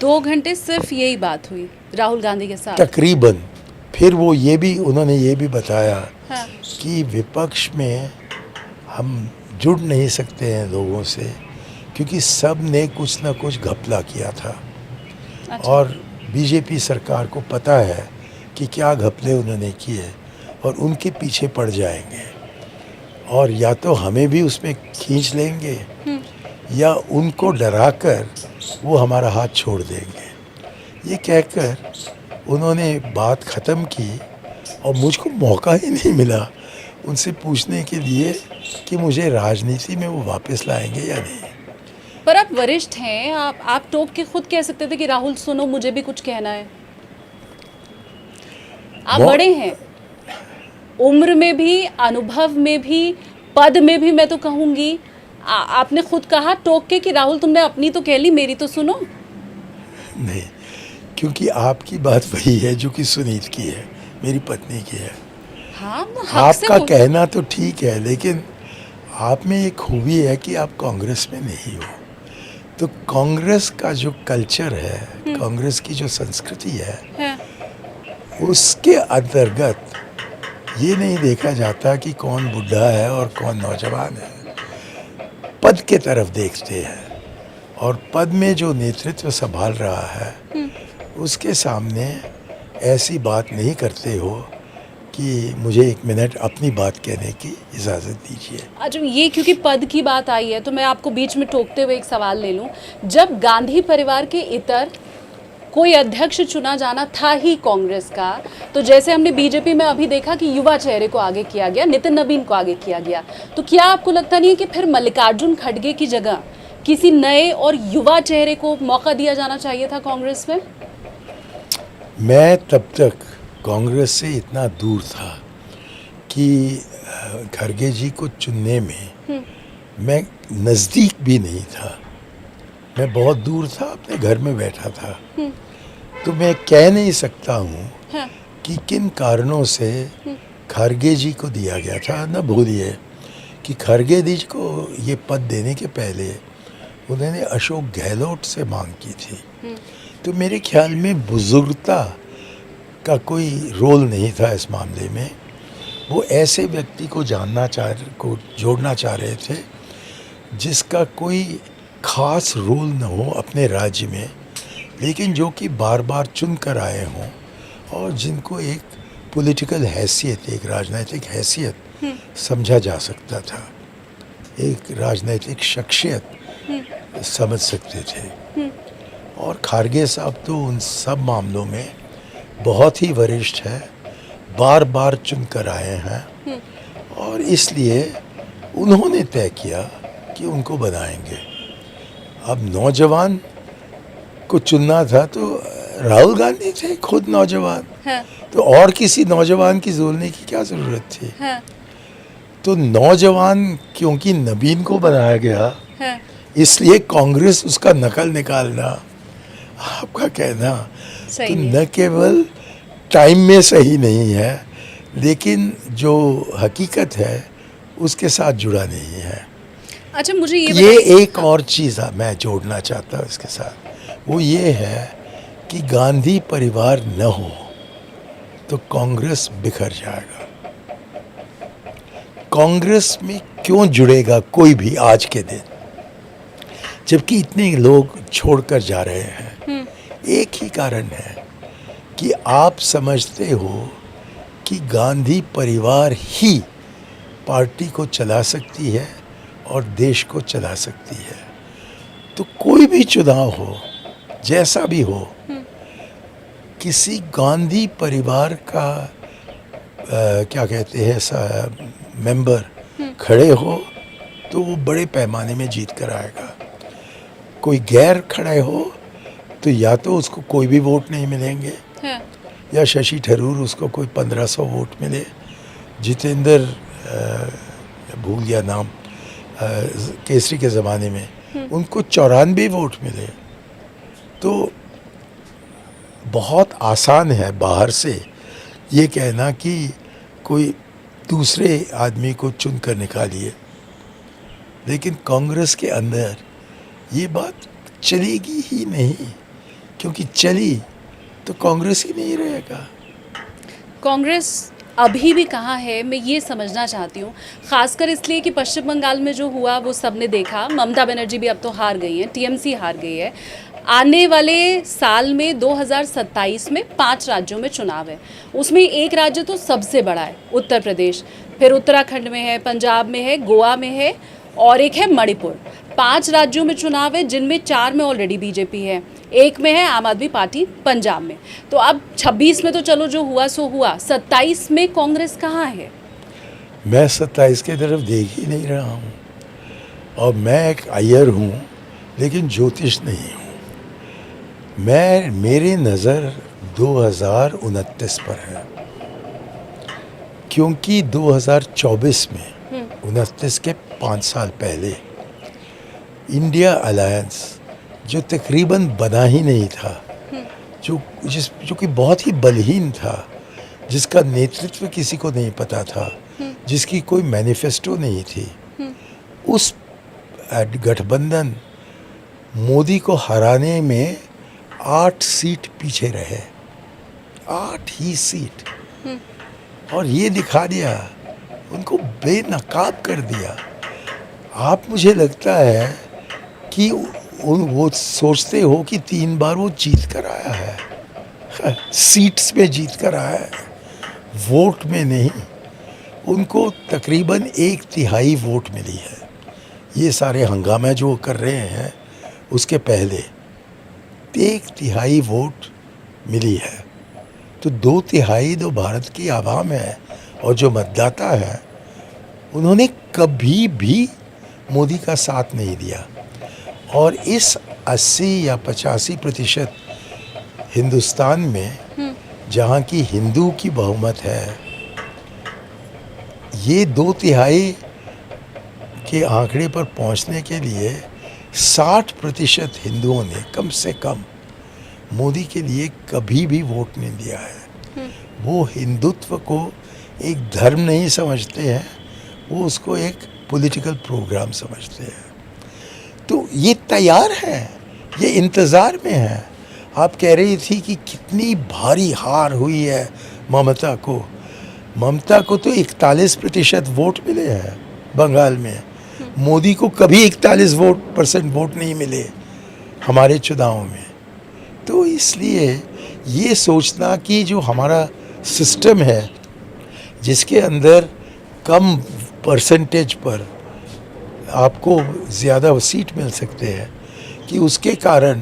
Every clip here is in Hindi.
2 घंटे सिर्फ यही बात हुई राहुल गांधी के साथ? तकरीबन। फिर वो उन्होंने ये भी बताया हाँ। कि विपक्ष में हम जुड़ नहीं सकते हैं लोगों से, क्योंकि सब ने कुछ ना कुछ घपला किया था। अच्छा। और बीजेपी सरकार को पता है कि क्या घपले उन्होंने किए और उनके पीछे पड़ जाएंगे, और या तो हमें भी उसमें खींच लेंगे या उनको डराकर वो हमारा हाथ छोड़ देंगे। ये कहकर उन्होंने बात ख़त्म की और मुझको मौका ही नहीं मिला उनसे पूछने के लिए कि मुझे राजनीति में वो वापस लाएंगे या नहीं। पर आप वरिष्ठ हैं, आप टोक के खुद कह सकते थे कि राहुल सुनो मुझे भी कुछ कहना है। आप बड़े हैं, उम्र में भी, अनुभव में भी, पद में भी। मैं तो कहूँगी आपने खुद कहा टोक के कि राहुल तुमने अपनी तो कह ली, मेरी तो सुनो। नहीं, क्योंकि आपकी बात वही है जो कि सुनीत की है, मेरी पत्नी की है। हाँ, आपका कहना तो ठीक है, लेकिन आप में एक खूबी है कि आप कांग्रेस में नहीं हो। तो कांग्रेस का जो कल्चर है, कांग्रेस की जो संस्कृति है, उसके अंतर्गत ये नहीं देखा जाता कि कौन बुढ़ा है और कौन नौजवान है। पद के तरफ देखते हैं, और पद में जो नेतृत्व संभाल रहा है उसके सामने ऐसी बात नहीं करते हो कि मुझे 1 मिनट अपनी बात कहने की इजाज़त दीजिए। अच्छा, ये क्योंकि पद की बात आई है तो मैं आपको बीच में टोकते हुए एक सवाल ले लूं। जब गांधी परिवार के इतर कोई अध्यक्ष चुना जाना था ही कांग्रेस का, तो जैसे हमने बीजेपी में अभी देखा कि युवा चेहरे को आगे किया गया, नितिन नवीन को आगे किया गया, तो क्या आपको लगता नहीं है कि फिर मल्लिकार्जुन खड़गे की जगह किसी नए और युवा चेहरे को मौका दिया जाना चाहिए था कांग्रेस में? मैं तब तक कांग्रेस से इतना दूर था कि खड़गे जी को चुनने में मैं नज़दीक भी नहीं था। मैं बहुत दूर था, अपने घर में बैठा था। तो मैं कह नहीं सकता हूँ कि किन कारणों से खड़गे जी को दिया गया था। न भूलिए कि खड़गे जी को ये पद देने के पहले उन्होंने अशोक गहलोत से मांग की थी। तो मेरे ख्याल में बुजुर्गता का कोई रोल नहीं था इस मामले में। वो ऐसे व्यक्ति को जोड़ना चाह रहे थे जिसका कोई खास रोल न हो अपने राज्य में, लेकिन जो कि बार बार चुन कर आए हों और जिनको एक पॉलिटिकल हैसियत, एक राजनीतिक हैसियत समझा जा सकता था, एक राजनीतिक शख्सियत समझ सकते थे। और खड़गे साहब तो उन सब मामलों में बहुत ही वरिष्ठ है, बार बार चुन कर आए हैं, और इसलिए उन्होंने तय किया कि उनको बनाएंगे। अब नौजवान को चुनना था तो राहुल गांधी थे खुद नौजवान, तो और किसी नौजवान की जोड़ने की क्या ज़रूरत थी? तो नौजवान क्योंकि नवीन को बनाया गया, इसलिए कांग्रेस उसका नकल निकालना, आपका कहना तो न केवल टाइम में सही नहीं है, लेकिन जो हकीकत है उसके साथ जुड़ा नहीं है। अच्छा, मुझे ये एक और चीज़ मैं जोड़ना चाहता हूँ इसके साथ, वो ये है कि गांधी परिवार न हो तो कांग्रेस बिखर जाएगा। कांग्रेस में क्यों जुड़ेगा कोई भी आज के दिन, जबकि इतने लोग छोड़कर जा रहे हैं? एक ही कारण है कि आप समझते हो कि गांधी परिवार ही पार्टी को चला सकती है और देश को चला सकती है। तो कोई भी चुनाव हो, जैसा भी हो, किसी गांधी परिवार का क्या कहते हैं मेंबर खड़े हो तो वो बड़े पैमाने में जीत कर आएगा। कोई गैर खड़े हो तो या तो उसको कोई भी वोट नहीं मिलेंगे, या शशि थरूर उसको कोई 1500 वोट मिले, जितेंद्र भूल गया नाम, केसरी के ज़माने में उनको 94 वोट मिले। तो बहुत आसान है बाहर से ये कहना कि कोई दूसरे आदमी को चुन कर निकालिए, लेकिन कांग्रेस के अंदर ये बात चलेगी ही नहीं क्योंकि चली तो कांग्रेस ही नहीं रहेगा। कांग्रेस अभी भी कहाँ है, मैं ये समझना चाहती हूँ, खासकर इसलिए कि पश्चिम बंगाल में जो हुआ वो सबने देखा। ममता बनर्जी भी अब तो हार गई हैं, टीएमसी हार गई है। आने वाले साल में 2027 में 5 राज्यों में चुनाव है, उसमें एक राज्य तो सबसे बड़ा है उत्तर प्रदेश, फिर उत्तराखंड में है, पंजाब में है, गोवा में है और एक है मणिपुर। 5 राज्यों में चुनाव है, जिनमें 4 में ऑलरेडी बीजेपी है, एक में है आम आदमी पार्टी पंजाब में। तो अब 26 में तो चलो जो हुआ सो हुआ, 27 में कांग्रेस कहाँ है? मैं 27 की तरफ देख ही नहीं रहा हूँ। और मैं एक अय्यर हूँ लेकिन ज्योतिष नहीं हूँ। मेरी नज़र 2029 पर है, क्योंकि 2024 में 29 के 5 साल पहले इंडिया अलायंस जो तकरीबन बना ही नहीं था, जो कि बहुत ही बलहीन था, जिसका नेतृत्व किसी को नहीं पता था, जिसकी कोई मैनिफेस्टो नहीं थी, उस गठबंधन मोदी को हराने में 8 सीट पीछे रहे, 8 ही सीट, और ये दिखा दिया, उनको बेनकाब कर दिया। आप मुझे लगता है कि वो सोचते हो कि 3 बार वो जीत कर आया है, सीट्स में जीत कर आया है, वोट में नहीं। उनको तकरीबन 1/3 वोट मिली है। ये सारे हंगामे जो कर रहे हैं उसके पहले 1/3 वोट मिली है। तो 2/3 तो भारत की आवाम है, और जो मतदाता है उन्होंने कभी भी मोदी का साथ नहीं दिया। और इस 80 या 85% हिंदुस्तान में जहाँ की हिंदू की बहुमत है, ये 2/3 के आंकड़े पर पहुँचने के लिए 60% हिंदुओं ने कम से कम मोदी के लिए कभी भी वोट नहीं दिया है। वो हिंदुत्व को एक धर्म नहीं समझते हैं, वो उसको एक पॉलिटिकल प्रोग्राम समझते हैं। तो ये तैयार है, ये इंतज़ार में है। आप कह रही थी कि कितनी भारी हार हुई है ममता को। ममता को तो 41% वोट मिले हैं बंगाल में। मोदी को कभी 41% वोट नहीं मिले हमारे चुनाव में। तो इसलिए ये सोचना कि जो हमारा सिस्टम है, जिसके अंदर कम परसेंटेज पर आपको ज़्यादा सीट मिल सकते हैं, कि उसके कारण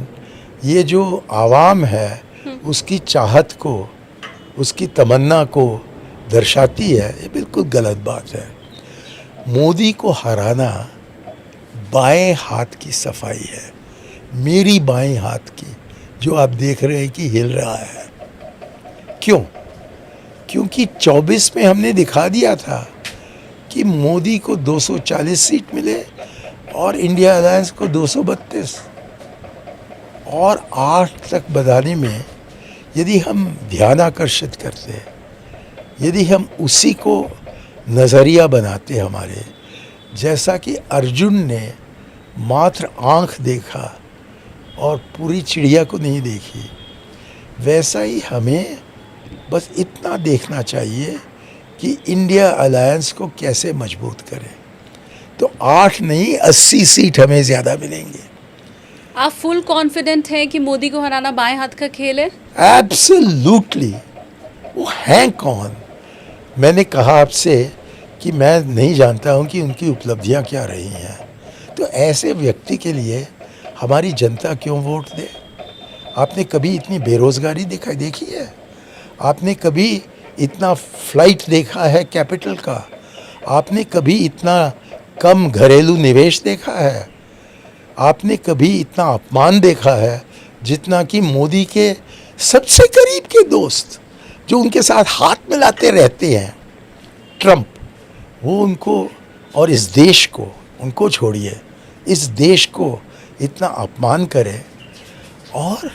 ये जो आवाम है उसकी चाहत को, उसकी तमन्ना को दर्शाती है, ये बिल्कुल गलत बात है। मोदी को हराना बाएं हाथ की सफाई है, मेरी बाएं हाथ की, जो आप देख रहे हैं कि हिल रहा है। क्यों? क्योंकि 24 में हमने दिखा दिया था कि मोदी को 240 सीट मिले और इंडिया अलायंस को 232, और 8 तक बढ़ाने में यदि हम ध्यान आकर्षित करते, यदि हम उसी को नज़रिया बनाते हमारे, जैसा कि अर्जुन ने मात्र आँख देखा और पूरी चिड़िया को नहीं देखी, वैसा ही हमें बस इतना देखना चाहिए कि इंडिया अलायंस को कैसे मजबूत करें। तो 8 नहीं 80 सीट हमें ज़्यादा मिलेंगे। आप फुल कॉन्फिडेंट हैं कि मोदी को हराना बाएं हाथ का खेल है? एब्सोल्युटली। वो हैं कौन? मैंने कहा आपसे कि मैं नहीं जानता हूं कि उनकी उपलब्धियां क्या रही हैं। तो ऐसे व्यक्ति के लिए हमारी जनता क्यों वोट दे? आपने कभी इतनी बेरोज़गारी देखी है? आपने कभी इतना फ्लाइट देखा है कैपिटल का? आपने कभी इतना कम घरेलू निवेश देखा है? आपने कभी इतना अपमान देखा है जितना कि मोदी के सबसे करीब के दोस्त, जो उनके साथ हाथ मिलाते रहते हैं, ट्रंप, वो उनको और इस देश को, उनको छोड़िए, इस देश को इतना अपमान करे, और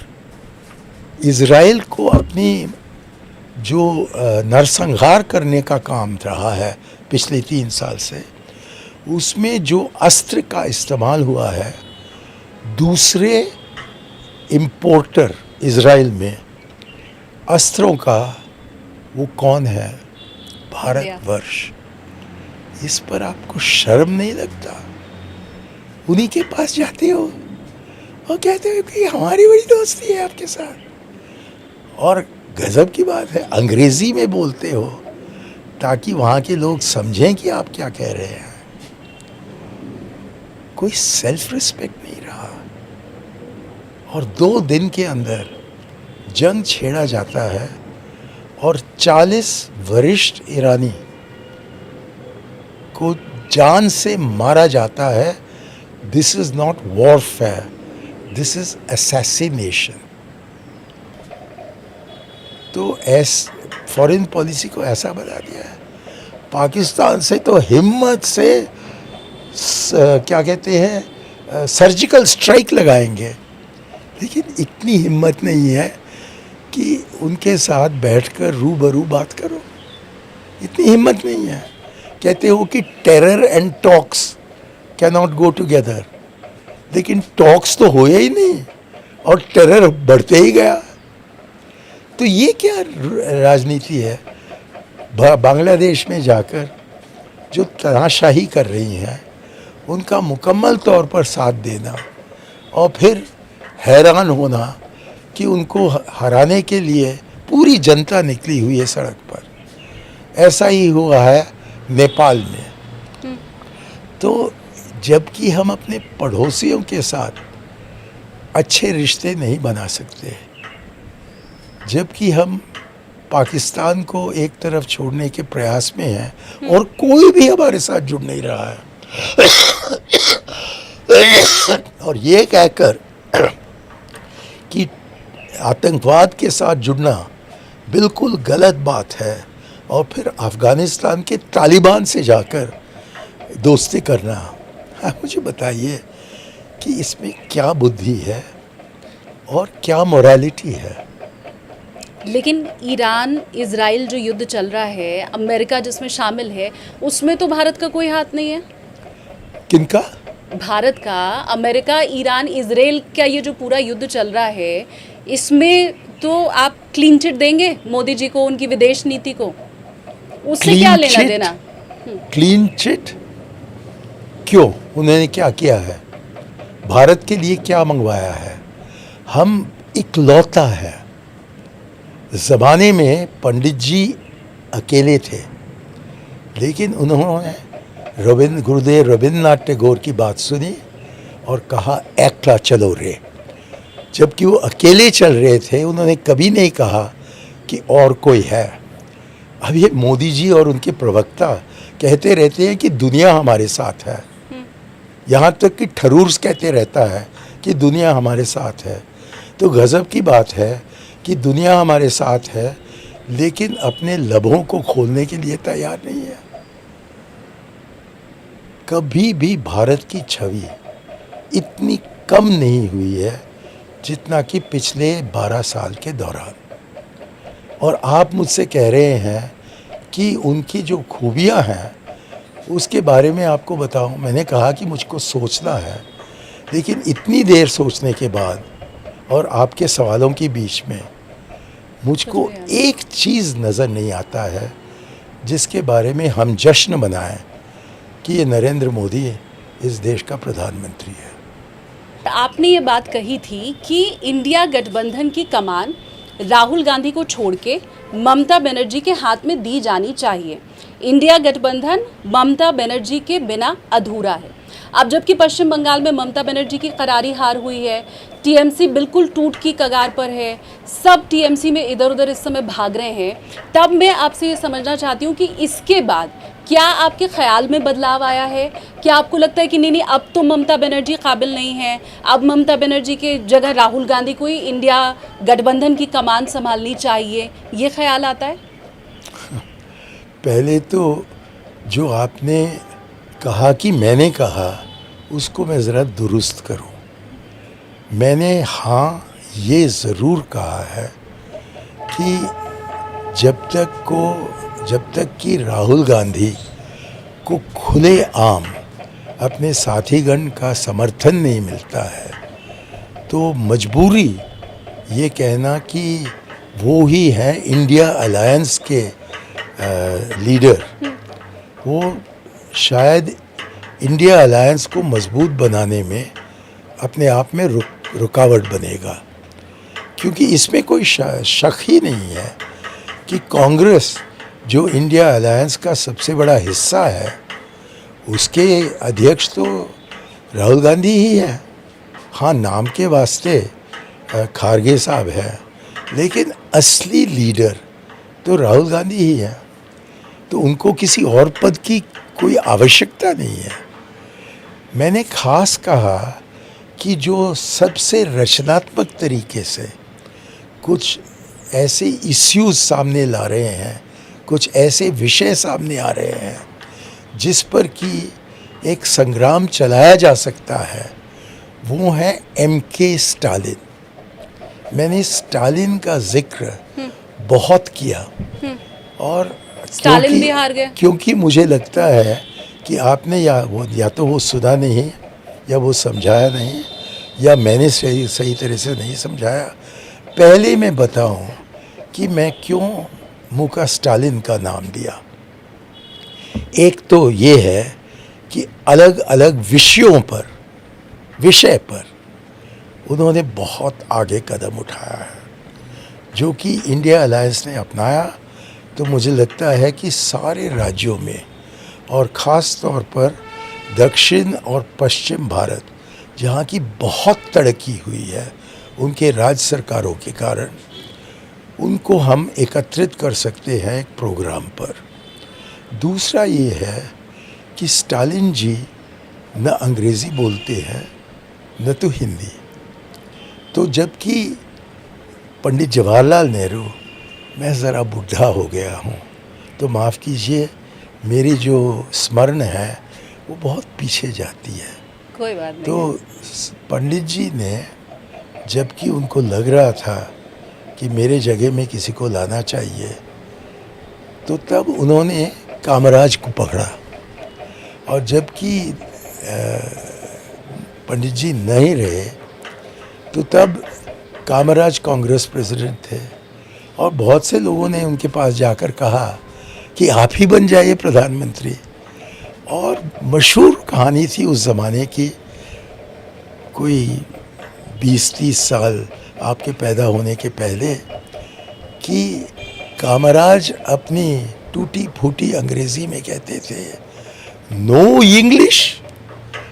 इज़राइल को अपनी जो नरसंहार करने का काम रहा है पिछले 3 साल से, उसमें जो अस्त्र का इस्तेमाल हुआ है, दूसरे इम्पोर्टर इज़राइल में अस्त्रों का वो कौन है? भारतवर्ष। इस पर आपको शर्म नहीं लगता? उन्हीं के पास जाते हो और कहते हो कि हमारी बड़ी दोस्ती है आपके साथ। और गजब की बात है, अंग्रेजी में बोलते हो ताकि वहाँ के लोग समझें कि आप क्या कह रहे हैं। कोई सेल्फ रिस्पेक्ट नहीं रहा। और 2 दिन के अंदर जंग छेड़ा जाता है और 40 वरिष्ठ ईरानी को जान से मारा जाता है। This is not warfare, this is assassination. तो फॉरेन पॉलिसी को ऐसा बना दिया है। पाकिस्तान से तो हिम्मत से क्या कहते हैं, सर्जिकल स्ट्राइक लगाएंगे, लेकिन इतनी हिम्मत नहीं है कि उनके साथ बैठकर रूबरू बात करो। इतनी हिम्मत नहीं है। कहते हो कि terror and talks can not go together, लेकिन टॉक्स तो हुए ही नहीं और टेरर बढ़ते ही गया। तो ये क्या राजनीति है? बांग्लादेश में जाकर जो तनाशाही कर रही हैं उनका मुकम्मल तौर पर साथ देना और फिर हैरान होना कि उनको हराने के लिए पूरी जनता निकली हुई है सड़क पर। ऐसा ही हुआ है नेपाल में। तो जबकि हम अपने पड़ोसियों के साथ अच्छे रिश्ते नहीं बना सकते, जबकि हम पाकिस्तान को एक तरफ छोड़ने के प्रयास में हैं और कोई भी हमारे साथ जुड़ नहीं रहा है। और ये कहकर कि आतंकवाद के साथ जुड़ना बिल्कुल गलत बात है और फिर अफ़गानिस्तान के तालिबान से जाकर दोस्ती करना, हाँ, मुझे बताइए कि इसमें क्या बुद्धि है और क्या मोरालिटी है? लेकिन ईरान इजराइल जो युद्ध चल रहा है, अमेरिका जिसमें शामिल है, उसमें तो भारत का कोई हाथ नहीं है। किनका? भारत का। अमेरिका, ईरान, इजराइल का ये जो पूरा युद्ध चल रहा है, इसमें तो आप क्लीन चिट देंगे मोदी जी को, उनकी विदेश नीति को? उससे क्या लेना देना? क्लीन चिट क्यों? उन्होंने क्या किया है? भारत के लिए क्या मंगवाया है? हम इकलौता है। ज़माने में पंडित जी अकेले थे, लेकिन उन्होंने गुरुदेव रविंद्रनाथ टैगोर की बात सुनी और कहा एकला चलो रे। जबकि वो अकेले चल रहे थे, उन्होंने कभी नहीं कहा कि और कोई है। अब ये मोदी जी और उनके प्रवक्ता कहते रहते हैं कि दुनिया हमारे साथ है। यहाँ तक कि ठरूर्स कहते रहता है कि दुनिया हमारे साथ है। तो गज़ब की बात है कि दुनिया हमारे साथ है, लेकिन अपने लबों को खोलने के लिए तैयार नहीं है। कभी भी भारत की छवि इतनी कम नहीं हुई है जितना कि पिछले 12 साल के दौरान। और आप मुझसे कह रहे हैं कि उनकी जो खूबियां हैं उसके बारे में आपको बताऊं। मैंने कहा कि मुझको सोचना है, लेकिन इतनी देर सोचने के बाद और आपके सवालों के बीच में मुझको एक चीज़ नज़र नहीं आता है जिसके बारे में हम जश्न मनाएं कि ये नरेंद्र मोदी इस देश का प्रधानमंत्री है। आपने ये बात कही थी कि इंडिया गठबंधन की कमान राहुल गांधी को छोड़ के ममता बनर्जी के हाथ में दी जानी चाहिए। इंडिया गठबंधन ममता बनर्जी के बिना अधूरा है। अब जबकि पश्चिम बंगाल में ममता बनर्जी की करारी हार हुई है, टीएमसी बिल्कुल टूट की कगार पर है, सब टीएमसी में इधर उधर इस समय भाग रहे हैं, तब मैं आपसे ये समझना चाहती हूँ कि इसके बाद क्या आपके ख्याल में बदलाव आया है? क्या आपको लगता है कि नहीं अब तो ममता बनर्जी काबिल नहीं है, अब ममता बनर्जी के जगह राहुल गांधी को ही इंडिया गठबंधन की कमान संभालनी चाहिए, ये ख्याल आता है? पहले तो जो आपने कहा कि मैंने कहा, उसको मैं ज़रा दुरुस्त करूं। मैंने हाँ ये ज़रूर कहा है कि जब तक कि राहुल गांधी को खुले आम अपने साथीगण का समर्थन नहीं मिलता है, तो मजबूरी ये कहना कि वो ही हैं इंडिया अलायंस के लीडर, वो शायद इंडिया अलायंस को मजबूत बनाने में अपने आप में रुकावट बनेगा, क्योंकि इसमें कोई शक ही नहीं है कि कांग्रेस जो इंडिया अलायंस का सबसे बड़ा हिस्सा है, उसके अध्यक्ष तो राहुल गांधी ही है। हाँ, नाम के वास्ते खारगे साहब है, लेकिन असली लीडर तो राहुल गांधी ही है। तो उनको किसी और पद की कोई आवश्यकता नहीं है। मैंने खास कहा कि जो सबसे रचनात्मक तरीके से कुछ ऐसे इश्यूज सामने ला रहे हैं, कुछ ऐसे विषय सामने आ रहे हैं जिस पर कि एक संग्राम चलाया जा सकता है, वो है MK स्टालिन। मैंने स्टालिन का जिक्र बहुत किया और स्टालिन भी हार गए, क्योंकि मुझे लगता है कि आपने या तो वो सुना नहीं, या वो समझाया नहीं, या मैंने सही तरह से नहीं समझाया। पहले मैं बताऊं कि मैं क्यों मुका स्टालिन का नाम दिया। एक तो ये है कि अलग अलग विषय पर उन्होंने बहुत आगे कदम उठाया है, जो कि इंडिया अलायंस ने अपनाया। तो मुझे लगता है कि सारे राज्यों में और ख़ास तौर पर दक्षिण और पश्चिम भारत, जहाँ की बहुत तरक्की हुई है उनके राज्य सरकारों के कारण, उनको हम एकत्रित कर सकते हैं एक प्रोग्राम पर। दूसरा ये है कि स्टालिन जी न अंग्रेज़ी बोलते हैं न तो हिंदी। तो जबकि पंडित जवाहरलाल नेहरू, मैं ज़रा बुढ़ा हो गया हूँ तो माफ़ कीजिए, मेरी जो स्मरण है वो बहुत पीछे जाती है। कोई बात नहीं। तो पंडित जी ने, जबकि उनको लग रहा था कि मेरे जगह में किसी को लाना चाहिए, तो तब उन्होंने कामराज को पकड़ा। और जबकि पंडित जी नहीं रहे, तो तब कामराज कांग्रेस प्रेसिडेंट थे और बहुत से लोगों ने उनके पास जाकर कहा कि आप ही बन जाइए प्रधानमंत्री। और मशहूर कहानी थी उस ज़माने की, कोई 20-30 साल आपके पैदा होने के पहले, कि कामराज अपनी टूटी फूटी अंग्रेज़ी में कहते थे, नो इंग्लिश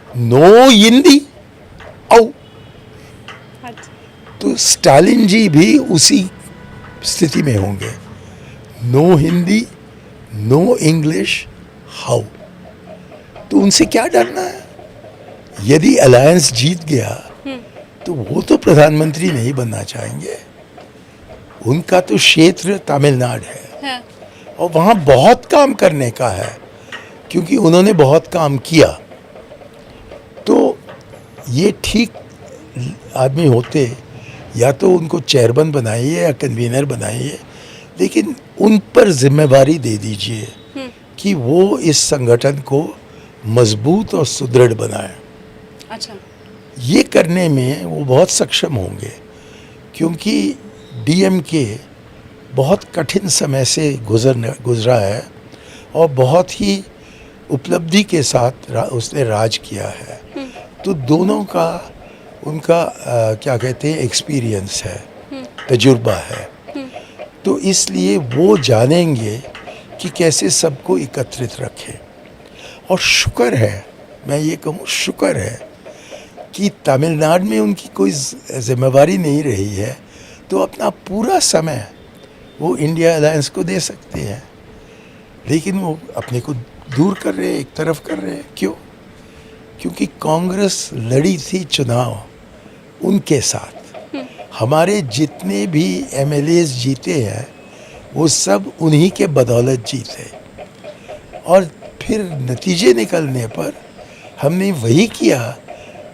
नो हिंदी औ। तो स्टालिन जी भी उसी स्थिति में होंगे, no Hindi no English how. तो उनसे क्या डरना है? यदि अलायंस जीत गया तो वो तो प्रधानमंत्री नहीं बनना चाहेंगे। उनका तो क्षेत्र तमिलनाडु है और वहाँ बहुत काम करने का है, क्योंकि उन्होंने बहुत काम किया। तो ये ठीक आदमी होते, या तो उनको चेयरमैन बनाइए या कन्वीनर बनाइए, लेकिन उन पर जिम्मेवारी दे दीजिए कि वो इस संगठन को मजबूत और सुदृढ़ बनाए। अच्छा, ये करने में वो बहुत सक्षम होंगे, क्योंकि DMK बहुत कठिन समय से गुजरा है और बहुत ही उपलब्धि के साथ उसने राज किया है। तो दोनों का उनका क्या कहते हैं, एक्सपीरियंस है, तजुर्बा है। तो इसलिए वो जानेंगे कि कैसे सबको एकत्रित रखें। और शुक्र है, मैं ये कहूँ शुक्र है कि तमिलनाडु में उनकी कोई जिम्मेवारी नहीं रही है, तो अपना पूरा समय वो इंडिया अलायंस को दे सकते हैं। लेकिन वो अपने को दूर कर रहे हैं, एक तरफ कर रहे हैं। क्यों? क्योंकि कांग्रेस लड़ी थी चुनाव उनके साथ। हमारे जितने भी MLAs जीते हैं वो सब उन्हीं के बदौलत जीते, और फिर नतीजे निकलने पर हमने वही किया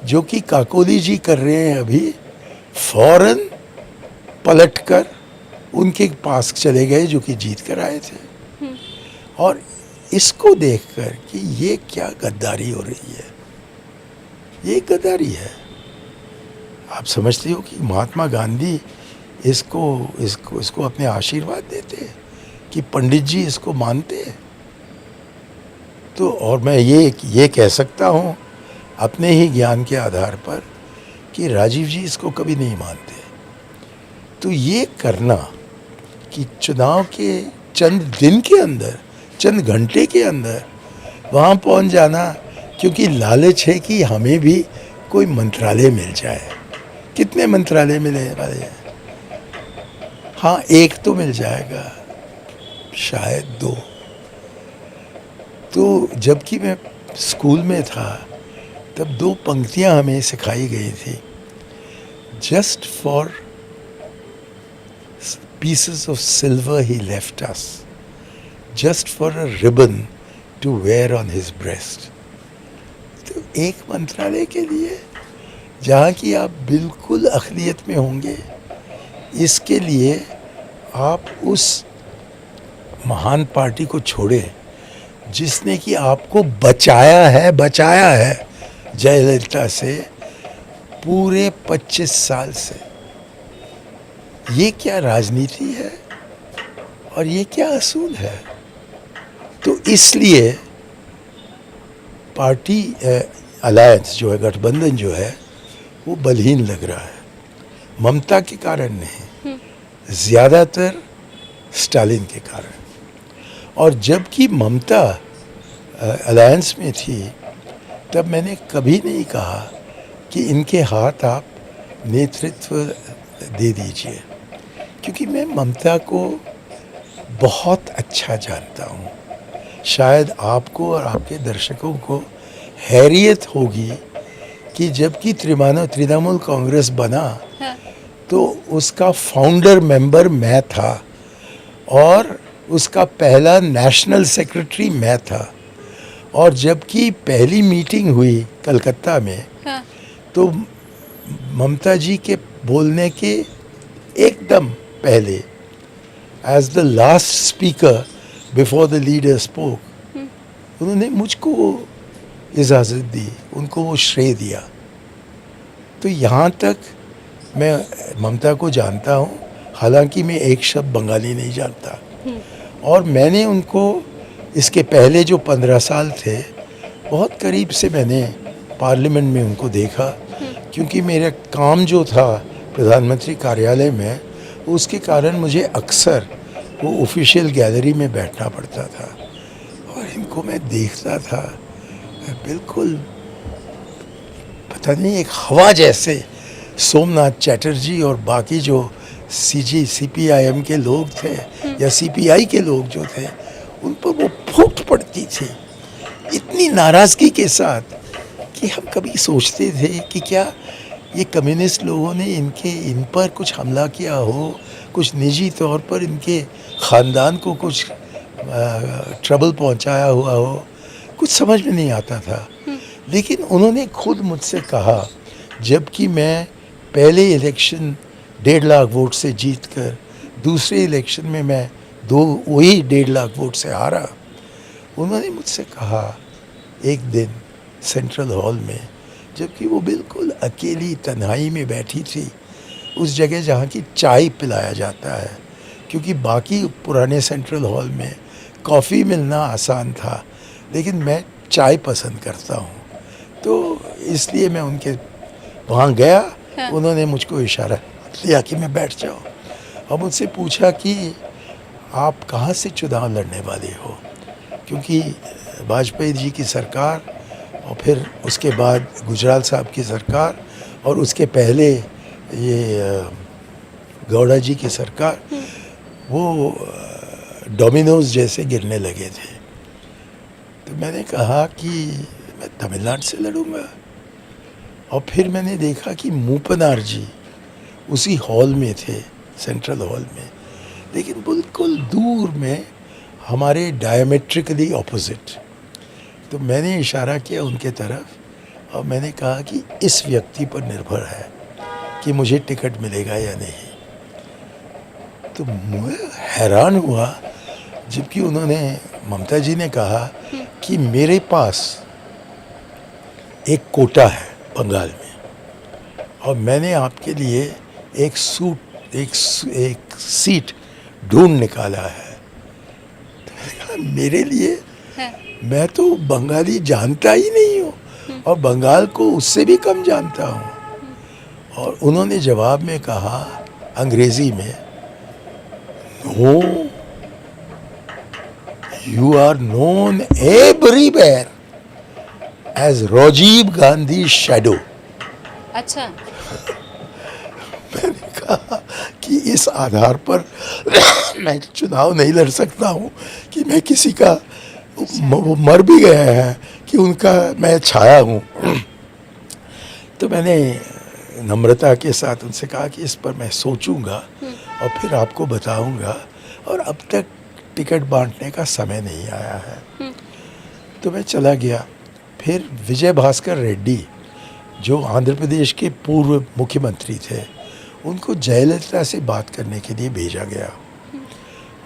जो कि काकोली जी कर रहे हैं अभी। फौरन पलटकर उनके पास चले गए जो कि जीत कर आए थे। और इसको देखकर कि ये क्या गद्दारी हो रही है, ये गद्दारी है। आप समझते हो कि महात्मा गांधी इसको इसको इसको अपने आशीर्वाद देते कि पंडित जी इसको मानते। तो और मैं ये कह सकता हूँ अपने ही ज्ञान के आधार पर कि राजीव जी इसको कभी नहीं मानते। तो ये करना कि चुनाव के चंद दिन के अंदर, चंद घंटे के अंदर वहाँ पहुँच जाना, क्योंकि लालच है कि हमें भी कोई मंत्रालय मिल जाए। कितने मंत्रालय मिले वाले हैं? हाँ, एक तो मिल जाएगा, शायद 2। तो जबकि मैं स्कूल में था तब 2 पंक्तियाँ हमें सिखाई गई थी, just for pieces of silver he left us, just for a ribbon to wear on his breast. तो एक मंत्रालय के लिए जहाँ की आप बिल्कुल अक़लियत में होंगे, इसके लिए आप उस महान पार्टी को छोड़े जिसने कि आपको बचाया है जयललिता से पूरे 25 साल से। ये क्या राजनीति है और ये क्या असूल है? तो इसलिए पार्टी अलायंस जो है, गठबंधन जो है, वो बलहीन लग रहा है। ममता के कारण नहीं, ज़्यादातर स्टालिन के कारण। और जबकि ममता अलायंस में थी तब मैंने कभी नहीं कहा कि इनके हाथ आप नेतृत्व दे दीजिए, क्योंकि मैं ममता को बहुत अच्छा जानता हूँ। शायद आपको और आपके दर्शकों को हैरियत होगी कि जबकि तृणमूल कांग्रेस बना तो उसका फाउंडर मेंबर मैं था और उसका पहला नेशनल सेक्रेटरी मैं था। और जबकि पहली मीटिंग हुई कलकत्ता में तो ममता जी के बोलने के एकदम पहले, as the last speaker before the leader spoke, उन्होंने मुझको इजाज़त दी, उनको वो श्रेय दिया। तो यहाँ तक मैं ममता को जानता हूँ, हालांकि मैं एक शब्द बंगाली नहीं जानता। और मैंने उनको इसके पहले जो 15 साल थे बहुत करीब से मैंने पार्लियामेंट में उनको देखा, क्योंकि मेरा काम जो था प्रधानमंत्री कार्यालय में, उसके कारण मुझे अक्सर वो ऑफिशियल गैलरी में बैठना पड़ता था और इनको मैं देखता था, बिल्कुल पता नहीं एक हवा जैसे सोमनाथ चैटर्जी और बाकी जो CPIM के लोग थे या CPI के लोग जो थे, उन पर वो फूट पड़ती थी इतनी नाराज़गी के साथ कि हम कभी सोचते थे कि क्या ये कम्युनिस्ट लोगों ने इन पर कुछ हमला किया हो, कुछ निजी तौर पर इनके ख़ानदान को कुछ ट्रबल पहुंचाया हुआ हो, कुछ समझ में नहीं आता था। लेकिन उन्होंने खुद मुझसे कहा, जबकि मैं पहले इलेक्शन 1.5 लाख वोट से जीतकर दूसरे इलेक्शन में मैं वही 1.5 लाख वोट से हारा, उन्होंने मुझसे कहा एक दिन सेंट्रल हॉल में, जबकि वो बिल्कुल अकेली तन्हाई में बैठी थी, उस जगह जहाँ की चाय पिलाया जाता है, क्योंकि बाकी पुराने सेंट्रल हॉल में कॉफ़ी मिलना आसान था, लेकिन मैं चाय पसंद करता हूँ, तो इसलिए मैं उनके वहाँ गया। उन्होंने मुझको इशारा दिया कि मैं बैठ जाऊँ और मुझसे पूछा कि आप कहाँ से चुनाव लड़ने वाले हो, क्योंकि वाजपेयी जी की सरकार और फिर उसके बाद गुजराल साहब की सरकार और उसके पहले ये गौड़ा जी की सरकार, वो डोमिनोज जैसे गिरने लगे थे। तो मैंने कहा कि मैं तमिलनाडु से लड़ूंगा। और फिर मैंने देखा कि मूपनार जी उसी हॉल में थे, सेंट्रल हॉल में, लेकिन बिल्कुल दूर में हमारे डायमेट्रिकली ऑपोजिट। तो मैंने इशारा किया उनके तरफ और मैंने कहा कि इस व्यक्ति पर निर्भर है कि मुझे टिकट मिलेगा या नहीं। तो मैं हैरान हुआ, जबकि उन्होंने, ममता जी ने कहा कि मेरे पास एक कोटा है बंगाल में और मैंने आपके लिए एक सूट एक सीट ढूंढ निकाला है। तो मैंने कहा मेरे लिए, हाँ। मैं तो बंगाली जानता ही नहीं हूँ और बंगाल को उससे भी कम जानता हूँ। और उन्होंने जवाब में कहा अंग्रेजी में, no, you are known everywhere as Rajiv Gandhi shadow. अच्छा। मैंने कहा कि इस आधार पर मैं चुनाव नहीं लड़ सकता हूँ कि मैं किसी का, वो मर भी गए हैं कि उनका मैं छाया हूँ। तो मैंने नम्रता के साथ उनसे कहा कि इस पर मैं सोचूंगा और फिर आपको बताऊंगा, और अब तक टिकट बांटने का समय नहीं आया है। तो मैं चला गया। फिर विजय भास्कर रेड्डी जो आंध्र प्रदेश के पूर्व मुख्यमंत्री थे, उनको जयललिता से बात करने के लिए भेजा गया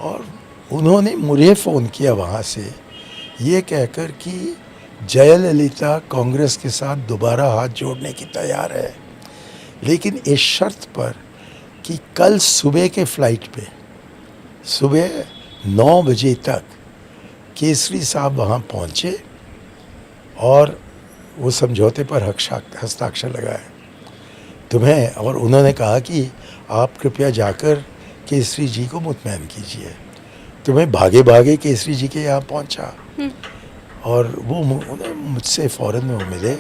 और उन्होंने मुझे फ़ोन किया वहाँ से, ये कहकर कि जयललिता कांग्रेस के साथ दोबारा हाथ जोड़ने की तैयार है, लेकिन इस शर्त पर कि कल सुबह के फ्लाइट पे सुबह 9 बजे तक केसरी साहब वहाँ पहुँचे और वो समझौते पर हस्ताक्षर लगाए तुम्हें। और उन्होंने कहा कि आप कृपया जाकर केसरी जी को मुतमैन कीजिए। तो मैं भागे भागे केसरी जी के यहाँ पहुँचा और वो उन्हें मुझसे फ़ौरन में वो मिले,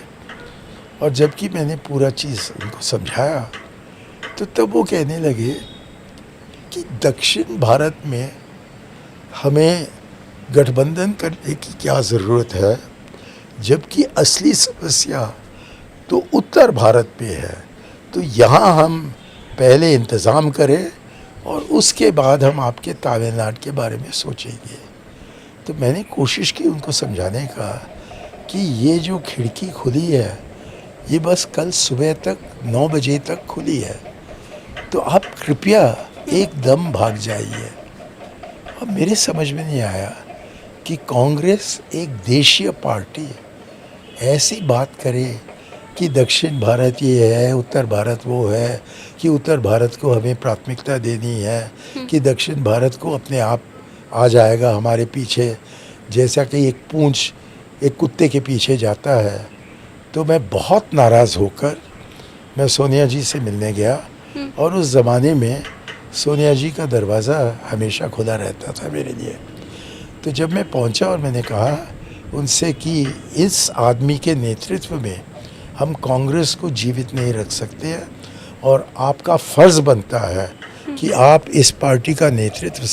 और जबकि मैंने पूरा चीज़ उनको समझाया तो तब वो कहने लगे कि दक्षिण भारत में हमें गठबंधन करने की क्या ज़रूरत है, जबकि असली समस्या तो उत्तर भारत में है। तो यहाँ हम पहले इंतज़ाम करें और उसके बाद हम आपके तमिलनाडु के बारे में सोचेंगे। तो मैंने कोशिश की उनको समझाने का कि ये जो खिड़की खुली है ये बस कल सुबह तक 9 बजे तक खुली है, तो आप कृपया एकदम भाग जाइए। और मेरे समझ में नहीं आया कि कांग्रेस एक देशीय पार्टी ऐसी बात करे कि दक्षिण भारत ये है, उत्तर भारत वो है, कि उत्तर भारत को हमें प्राथमिकता देनी है, कि दक्षिण भारत को अपने आप आ जाएगा हमारे पीछे, जैसा कि एक पूंछ एक कुत्ते के पीछे जाता है। तो मैं बहुत नाराज़ होकर मैं सोनिया जी से मिलने गया, और उस ज़माने में सोनिया जी का दरवाज़ा हमेशा खुला रहता था मेरे लिए। तो जब मैं पहुंचा और मैंने कहा उनसे कि इस आदमी के नेतृत्व में हम कांग्रेस को जीवित नहीं रख सकते हैं और आपका फ़र्ज़ बनता है कि आप इस पार्टी का नेतृत्व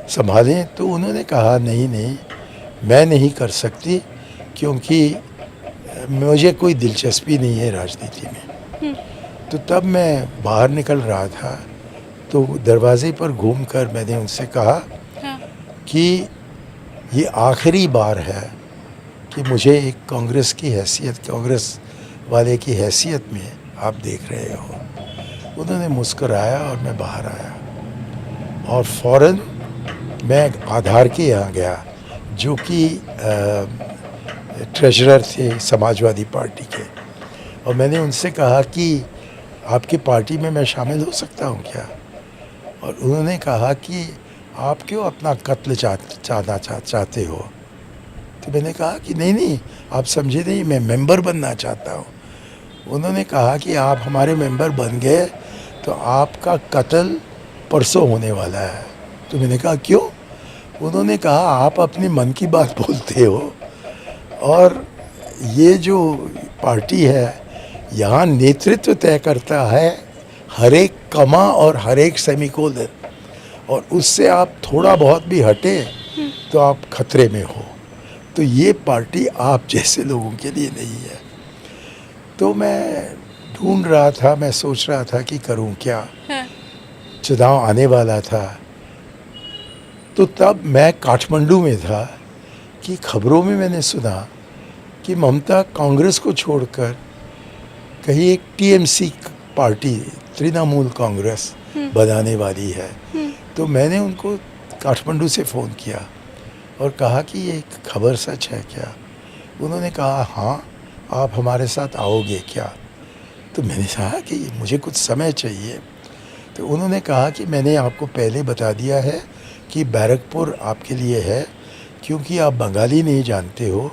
संभालें, तो उन्होंने कहा नहीं नहीं, मैं नहीं कर सकती, क्योंकि मुझे कोई दिलचस्पी नहीं है राजनीति में। तो तब मैं बाहर निकल रहा था, तो दरवाजे पर घूमकर मैंने उनसे कहा कि ये आखिरी बार है कि मुझे एक कांग्रेस की हैसियत, कांग्रेस वाले की हैसियत में आप देख रहे हो। उन्होंने मुस्कुराया और मैं बाहर आया और फ़ौरन मैं आधार के यहाँ गया, जो कि ट्रेजरर थे समाजवादी पार्टी के, और मैंने उनसे कहा कि आपकी पार्टी में मैं शामिल हो सकता हूँ क्या? और उन्होंने कहा कि आप क्यों अपना कत्ल चाहते हो? तो मैंने कहा कि नहीं नहीं, आप समझे नहीं, मैं मेंबर बनना चाहता हूँ। उन्होंने कहा कि आप हमारे मेंबर बन गए तो आपका कत्ल परसों होने वाला है। तो मैंने कहा क्यों? उन्होंने कहा आप अपनी मन की बात बोलते हो, और ये जो पार्टी है यहाँ नेतृत्व तय करता है हर एक कमा और हर एक सेमीकोलन, और उससे आप थोड़ा बहुत भी हटे तो आप खतरे में हो। तो ये पार्टी आप जैसे लोगों के लिए नहीं है। तो मैं ढूंढ रहा था, मैं सोच रहा था कि करूं क्या। चुनाव आने वाला था, तो तब मैं काठमांडू में था कि खबरों में मैंने सुना कि ममता कांग्रेस को छोड़कर कहीं एक टीएमसी पार्टी, तृणमूल कांग्रेस बनाने वाली है। तो मैंने उनको काठमांडू से फ़ोन किया और कहा कि ये खबर सच है क्या? उन्होंने कहा हाँ, आप हमारे साथ आओगे क्या? तो मैंने कहा कि मुझे कुछ समय चाहिए। तो उन्होंने कहा कि मैंने आपको पहले बता दिया है कि बैरकपुर आपके लिए है, क्योंकि आप बंगाली नहीं जानते हो,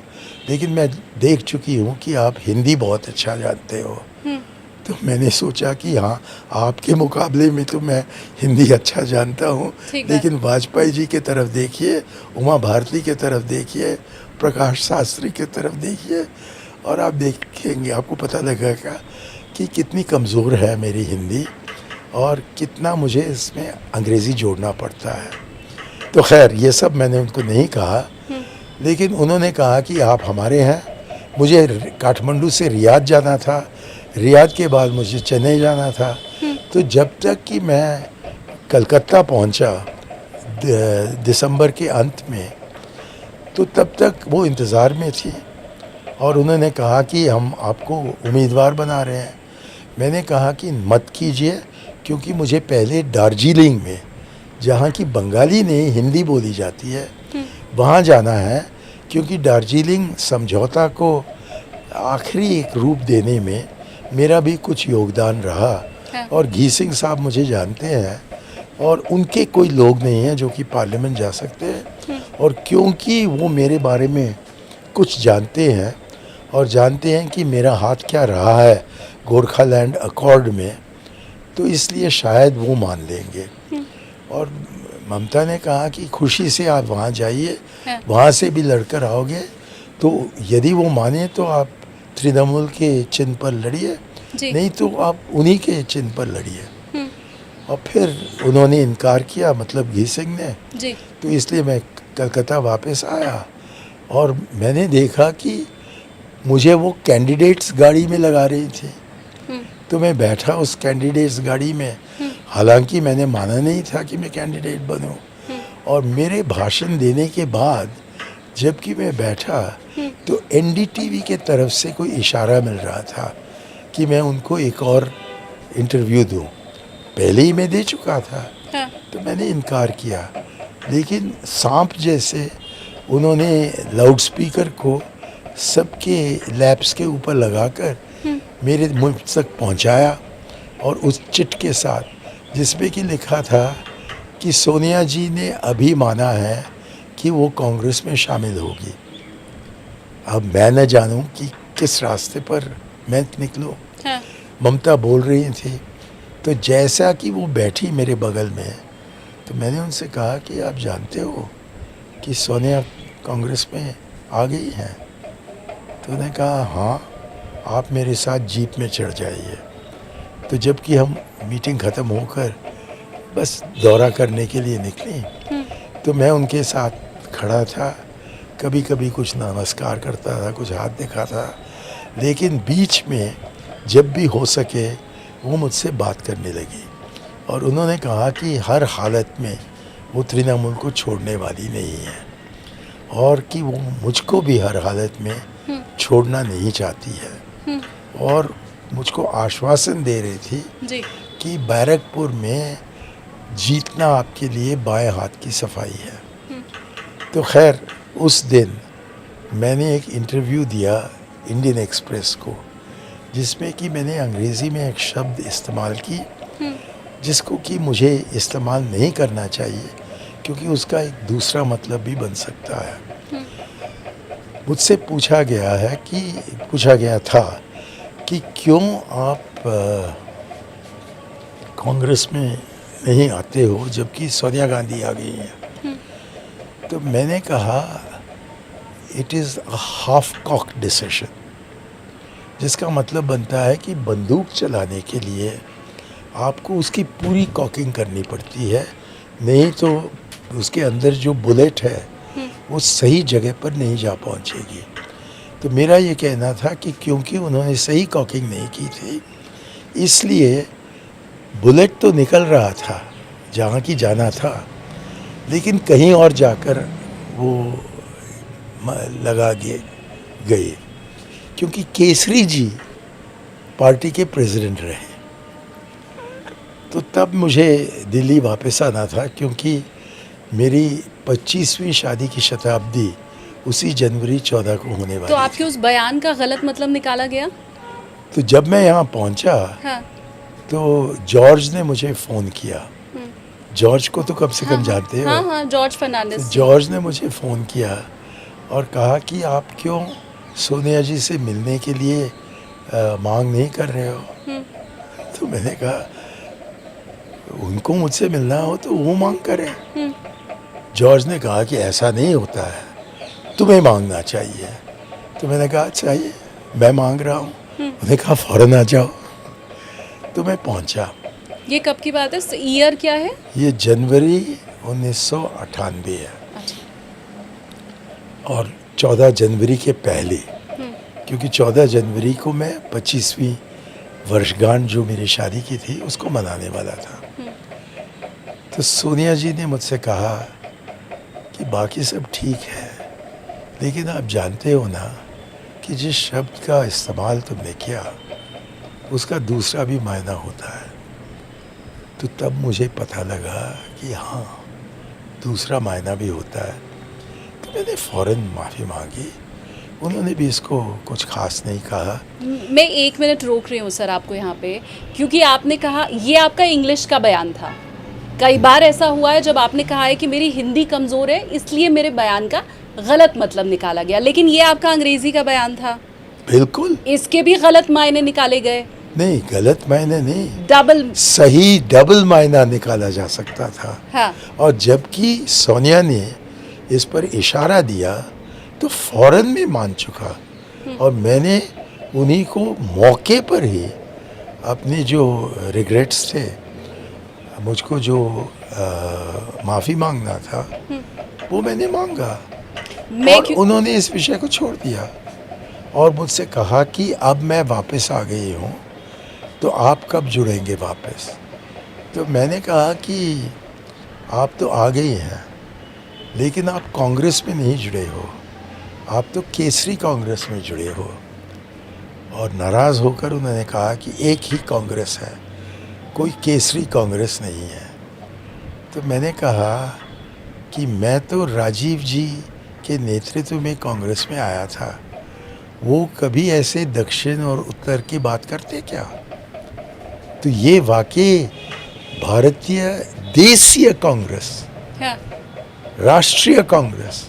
लेकिन मैं देख चुकी हूँ कि आप हिंदी बहुत अच्छा जानते हो। तो मैंने सोचा कि हाँ, आपके मुकाबले में तो मैं हिंदी अच्छा जानता हूँ, ठीक है। लेकिन वाजपेयी जी के तरफ देखिए, उमा भारती के तरफ देखिए, प्रकाश शास्त्री के तरफ देखिए, और आप देखेंगे, आपको पता लगेगा कि कितनी कमज़ोर है मेरी हिंदी और कितना मुझे इसमें अंग्रेज़ी जोड़ना पड़ता है। तो खैर, ये सब मैंने उनको नहीं कहा, लेकिन उन्होंने कहा कि आप हमारे हैं। मुझे काठमांडू से रियाद जाना था, रियाद के बाद मुझे चेन्नई जाना था। तो जब तक कि मैं कलकत्ता पहुंचा दिसंबर के अंत में, तो तब तक वो इंतज़ार में थी और उन्होंने कहा कि हम आपको उम्मीदवार बना रहे हैं। मैंने कहा कि मत कीजिए, क्योंकि मुझे पहले दार्जिलिंग में, जहाँ की बंगाली नहीं हिंदी बोली जाती है, वहाँ जाना है, क्योंकि दार्जिलिंग समझौता को आखिरी एक रूप देने में मेरा भी कुछ योगदान रहा। और घी सिंह साहब मुझे जानते हैं और उनके कोई लोग नहीं हैं जो कि पार्लियामेंट जा सकते हैं, और क्योंकि वो मेरे बारे में कुछ जानते हैं और जानते हैं कि मेरा हाथ क्या रहा है गोरखालैंड अकॉर्ड में, तो इसलिए शायद वो मान लेंगे। और ममता ने कहा कि खुशी से आप वहाँ जाइए, वहाँ से भी लड़कर आओगे, तो यदि वो माने तो आप तृणमूल के चिन्ह पर लड़िए, नहीं तो आप उन्हीं के चिन्ह पर लड़िए। और फिर उन्होंने इनकार किया, मतलब घी सिंह ने जी। तो इसलिए मैं कलकत्ता वापस आया और मैंने देखा कि मुझे वो कैंडिडेट्स गाड़ी में लगा रही थी। तो मैं बैठा उस कैंडिडेट्स गाड़ी में, हालांकि मैंने माना नहीं था कि मैं कैंडिडेट बनूं। और मेरे भाषण देने के बाद जबकि मैं बैठा, तो एनडीटीवी के तरफ से कोई इशारा मिल रहा था कि मैं उनको एक और इंटरव्यू दूं। पहले ही मैं दे चुका था। तो मैंने इनकार किया, लेकिन सांप जैसे उन्होंने लाउड स्पीकर को सबके लैप्स के ऊपर लगाकर मेरे मुंह तक पहुंचाया, और उस चिट के साथ जिसमें कि लिखा था कि सोनिया जी ने अभी माना है कि वो कांग्रेस में शामिल होगी। अब मैं न जानूं कि किस रास्ते पर मैं निकलूं। ममता बोल रही थी, तो जैसा कि वो बैठी मेरे बगल में, तो मैंने उनसे कहा कि आप जानते हो कि सोनिया कांग्रेस में आ गई हैं? तो उन्होंने कहा हाँ, आप मेरे साथ जीप में चढ़ जाइए। तो जबकि हम मीटिंग ख़त्म होकर बस दौरा करने के लिए निकली, तो मैं उनके साथ खड़ा था, कभी कभी कुछ नमस्कार करता था, कुछ हाथ दिखाता, लेकिन बीच में जब भी हो सके वो मुझसे बात करने लगी। और उन्होंने कहा कि हर हालत में वो तृणमूल को छोड़ने वाली नहीं है, और कि वो मुझको भी हर हालत में छोड़ना नहीं चाहती है। और मुझको आश्वासन दे रही थी जी। कि बैरकपुर में जीतना आपके लिए बाएं हाथ की सफाई है। तो खैर, उस दिन मैंने एक इंटरव्यू दिया इंडियन एक्सप्रेस को, जिसमें कि मैंने अंग्रेज़ी में एक शब्द इस्तेमाल की जिसको कि मुझे इस्तेमाल नहीं करना चाहिए, क्योंकि उसका एक दूसरा मतलब भी बन सकता है। मुझसे पूछा गया था कि क्यों आप कांग्रेस में नहीं आते हो जबकि सोनिया गांधी आ गई हैं। तो मैंने कहा it is a half cock decision, जिसका मतलब बनता है कि बंदूक चलाने के लिए आपको उसकी पूरी कॉकिंग करनी पड़ती है, नहीं तो उसके अंदर जो बुलेट है वो सही जगह पर नहीं जा पहुंचेगी। तो मेरा ये कहना था कि क्योंकि उन्होंने सही कॉकिंग नहीं की थी, इसलिए बुलेट तो निकल रहा था जहाँ की जाना था, लेकिन कहीं और जाकर वो लगा गए, क्योंकि केसरी जी पार्टी के प्रेसिडेंट रहे। तो तब मुझे दिल्ली वापस आना था, क्योंकि मेरी 25वीं शादी की शताब्दी उसी जनवरी 14 को होने वाली। तो आपके उस बयान का गलत मतलब निकाला गया? तो जब मैं यहाँ पहुँचा, तो जॉर्ज ने मुझे फ़ोन किया। जॉर्ज को तो कम से कम जानते हो। हाँ हाँ, जॉर्ज तो फर्नांडिस। जॉर्ज ने मुझे फ़ोन किया और कहा कि आप क्यों सोनिया जी से मिलने के लिए मांग नहीं कर रहे हो। तो मैंने कहा उनको मुझसे मिलना हो तो वो मांग करें। जॉर्ज ने कहा कि ऐसा नहीं होता है, तुम्हें मांगना चाहिए। तो मैंने कहा चाहिए, मैं मांग रहा हूँ। उन्होंने कहा फ़ौरन आ जाओ। तो मैं पहुँचा। ये कब की बात है? ईयर क्या है? ये जनवरी 1998 है और 14 जनवरी के पहले, क्योंकि 14 जनवरी को मैं 25वीं वर्षगांठ जो मेरी शादी की थी उसको मनाने वाला था। तो सोनिया जी ने मुझसे कहा कि बाकी सब ठीक है, लेकिन आप जानते हो ना कि जिस शब्द का इस्तेमाल तुमने किया उसका दूसरा भी मायना होता है। तो तब मुझे पता लगा कि हाँ, दूसरा मायना भी होता है। तो मैंने फ़ौरन माफ़ी मांगी। उन्होंने भी इसको कुछ खास नहीं कहा। मैं 1 मिनट रोक रही हूँ सर आपको यहाँ पे, क्योंकि आपने कहा ये आपका इंग्लिश का बयान था। कई बार ऐसा हुआ है जब आपने कहा है कि मेरी हिंदी कमज़ोर है इसलिए मेरे बयान का गलत मतलब निकाला गया, लेकिन ये आपका अंग्रेज़ी का बयान था। बिल्कुल इसके भी गलत मायने निकाले गए। नहीं, गलत मायने नहीं, डबल। सही डबल मायना निकाला जा सकता था। हाँ। और जबकि सोनिया ने इस पर इशारा दिया तो फ़ौरन में मान चुका और मैंने उन्हीं को मौके पर ही अपनी जो रिग्रेट्स थे, मुझको जो माफ़ी मांगना था वो मैंने मांगा और उन्होंने इस विषय को छोड़ दिया और मुझसे कहा कि अब मैं वापस आ गई हूँ तो आप कब जुड़ेंगे वापस। तो मैंने कहा कि आप तो आ गई हैं, लेकिन आप कांग्रेस में नहीं जुड़े हो, आप तो केसरी कांग्रेस में जुड़े हो। और नाराज़ होकर उन्होंने कहा कि एक ही कांग्रेस है, कोई केसरी कांग्रेस नहीं है। तो मैंने कहा कि मैं तो राजीव जी के नेतृत्व में कांग्रेस में आया था, वो कभी ऐसे दक्षिण और उत्तर की बात करते क्या। तो ये वाकई भारतीय देशीय कांग्रेस, हाँ। राष्ट्रीय कांग्रेस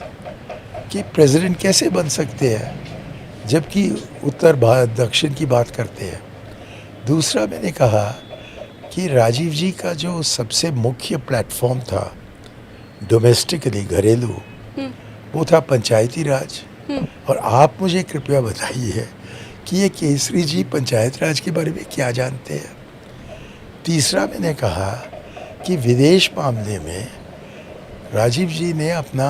के प्रेसिडेंट कैसे बन सकते हैं जबकि उत्तर भारत दक्षिण की बात करते हैं। दूसरा मैंने कहा कि राजीव जी का जो सबसे मुख्य प्लेटफॉर्म था डोमेस्टिकली, घरेलू, वो था पंचायती राज। और आप मुझे कृपया बताइए कि ये केसरी जी पंचायत राज के बारे में क्या जानते हैं। तीसरा मैंने कहा कि विदेश मामले में राजीव जी ने अपना